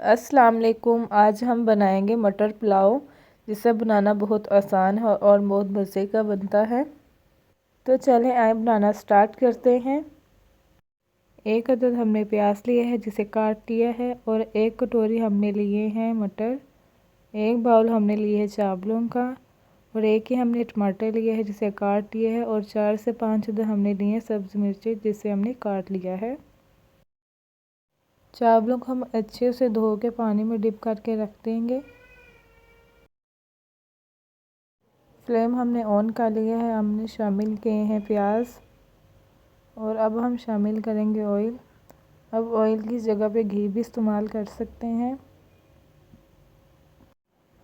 अस्सलाम वालेकुम। आज हम बनाएंगे मटर पुलाव, जिसे बनाना बहुत आसान है और बहुत मज़े का बनता है। तो चलें आए बनाना स्टार्ट करते हैं। एक अदद हमने प्याज लिया है जिसे काट लिया है, और एक कटोरी हमने लिए हैं मटर। एक बाउल हमने लिए है चावलों का, और एक ही हमने टमाटर लिया है जिसे काट लिया है, और 4 से 5 अदद हमने लिए हैं सब्ज़ मिर्ची जिसे हमने काट लिया है। चावलों को हम अच्छे से धो के पानी में डिप करके रख देंगे। फ्लेम हमने ऑन कर लिया है। हमने शामिल किए हैं प्याज, और अब हम शामिल करेंगे ऑयल। अब ऑयल की जगह पे घी भी इस्तेमाल कर सकते हैं।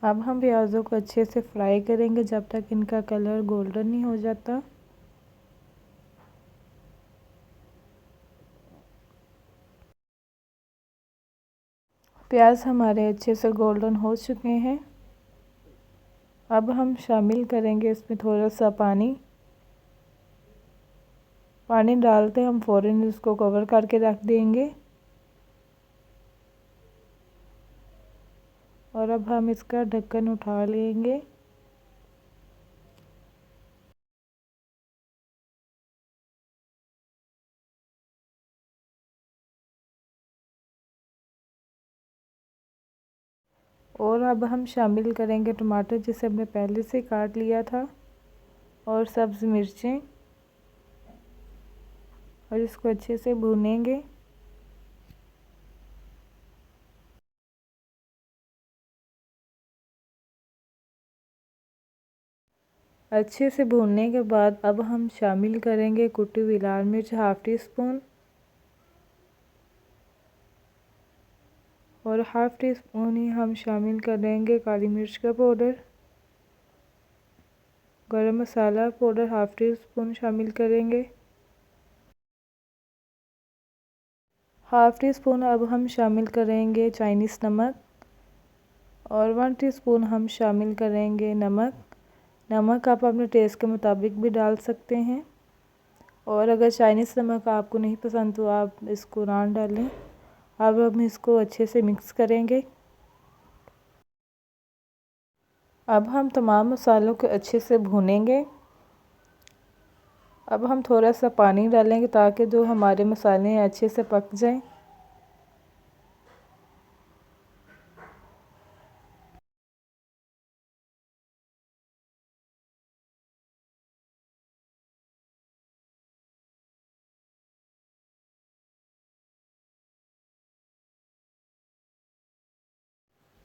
अब हम प्याज़ों को अच्छे से फ्राई करेंगे जब तक इनका कलर गोल्डन नहीं हो जाता। प्याज हमारे अच्छे से गोल्डन हो चुके हैं। अब हम शामिल करेंगे इसमें थोड़ा सा पानी। पानी डालते हम फ़ौरन इसको कवर करके रख देंगे, और अब हम इसका ढक्कन उठा लेंगे। और अब हम शामिल करेंगे टमाटर जिसे हमने पहले से काट लिया था, और सब्ज़ मिर्चें, और इसको अच्छे से भूनेंगे। अच्छे से भूनने के बाद अब हम शामिल करेंगे कुटी हुई लाल मिर्च हाफ़ टी स्पून, और हाफ़ टी स्पून ही हम शामिल करेंगे काली मिर्च का पाउडर। गरम मसाला पाउडर हाफ़ टी स्पून शामिल करेंगे। हाफ़ टी स्पून अब हम शामिल करेंगे चाइनीज़ नमक, और 1 टीस्पून हम शामिल करेंगे नमक। नमक आप अपने टेस्ट के मुताबिक भी डाल सकते हैं, और अगर चाइनीज़ नमक आपको नहीं पसंद तो आप इसको ना डालें। अब हम इसको अच्छे से मिक्स करेंगे। अब हम तमाम मसालों को अच्छे से भूनेंगे। अब हम थोड़ा सा पानी डालेंगे ताकि जो हमारे मसाले हैं अच्छे से पक जाएं।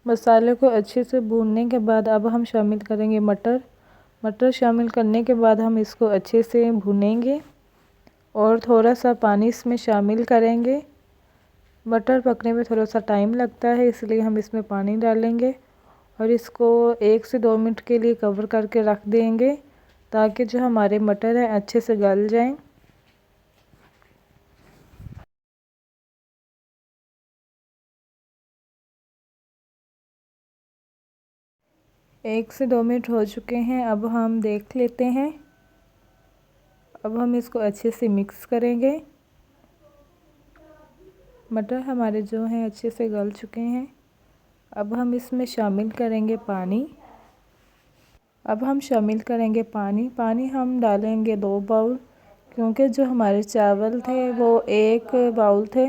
मसाले को अच्छे से भूनने के बाद अब हम शामिल करेंगे मटर। मटर शामिल करने के बाद हम इसको अच्छे से भूनेंगे, और थोड़ा सा पानी इसमें शामिल करेंगे। मटर पकने में थोड़ा सा टाइम लगता है, इसलिए हम इसमें पानी डालेंगे, और इसको 1 से 2 मिनट के लिए कवर करके रख देंगे ताकि जो हमारे मटर हैं अच्छे से गल जाएं। 1 से 2 मिनट हो चुके हैं। अब हम देख लेते हैं। अब हम इसको अच्छे से मिक्स करेंगे। मटर हमारे जो हैं अच्छे से गल चुके हैं। अब हम इसमें शामिल करेंगे पानी। अब हम शामिल करेंगे पानी। पानी हम डालेंगे 2 बाउल, क्योंकि जो हमारे चावल थे वो 1 बाउल थे।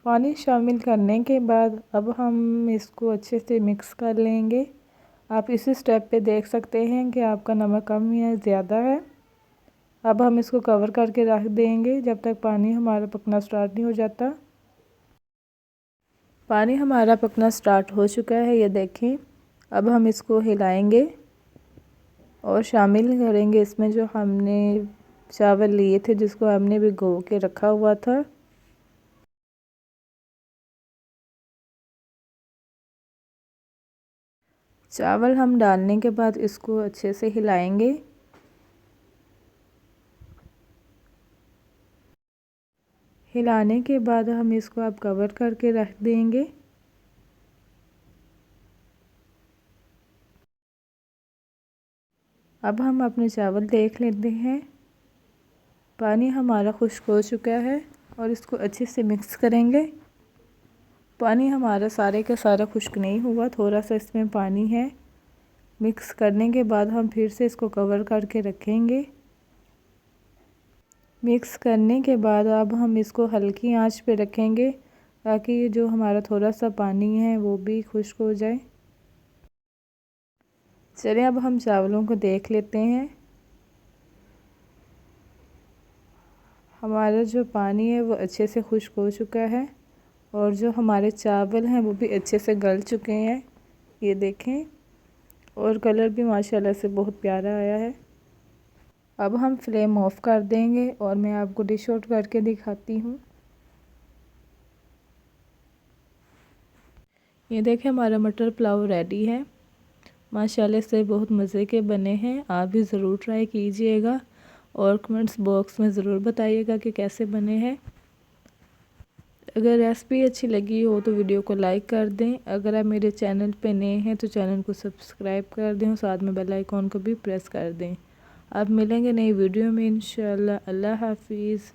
पानी शामिल करने के बाद अब हम इसको अच्छे से मिक्स कर लेंगे। आप इसी स्टेप पे देख सकते हैं कि आपका नमक कम या ज़्यादा है। अब हम इसको कवर करके रख देंगे जब तक पानी हमारा पकना स्टार्ट नहीं हो जाता। पानी हमारा पकना स्टार्ट हो चुका है, ये देखें। अब हम इसको हिलाएंगे और शामिल करेंगे इसमें जो हमने चावल लिए थे जिसको हमने भिगो के रखा हुआ था। चावल हम डालने के बाद इसको अच्छे से हिलाएंगे। हिलाने के बाद हम इसको अब कवर करके रख देंगे। अब हम अपने चावल देख लेते हैं। पानी हमारा खुश्क हो चुका है, और इसको अच्छे से मिक्स करेंगे। पानी हमारा सारे का सारा खुश्क नहीं हुआ, थोड़ा सा इसमें पानी है। मिक्स करने के बाद हम फिर से इसको कवर करके रखेंगे। मिक्स करने के बाद अब हम इसको हल्की आंच पे रखेंगे ताकि ये जो हमारा थोड़ा सा पानी है वो भी खुश्क हो जाए। चलिए अब हम चावलों को देख लेते हैं। हमारा जो पानी है वो अच्छे से खुश्क हो चुका है और जो हमारे चावल हैं वो भी अच्छे से गल चुके हैं, ये देखें। और कलर भी माशाल्लाह से बहुत प्यारा आया है। अब हम फ्लेम ऑफ कर देंगे और मैं आपको डिश आउट करके दिखाती हूँ। ये देखें हमारा मटर पुलाव रेडी है। माशाल्लाह से बहुत मज़े के बने हैं। आप भी ज़रूर ट्राई कीजिएगा और कमेंट्स बॉक्स में ज़रूर बताइएगा कि कैसे बने हैं। अगर रेसिपी अच्छी लगी हो तो वीडियो को लाइक कर दें। अगर आप मेरे चैनल पे नए हैं तो चैनल को सब्सक्राइब कर दें और साथ में बेल आइकॉन को भी प्रेस कर दें। आप मिलेंगे नई वीडियो में इंशाल्लाह। अल्लाह हाफिज़।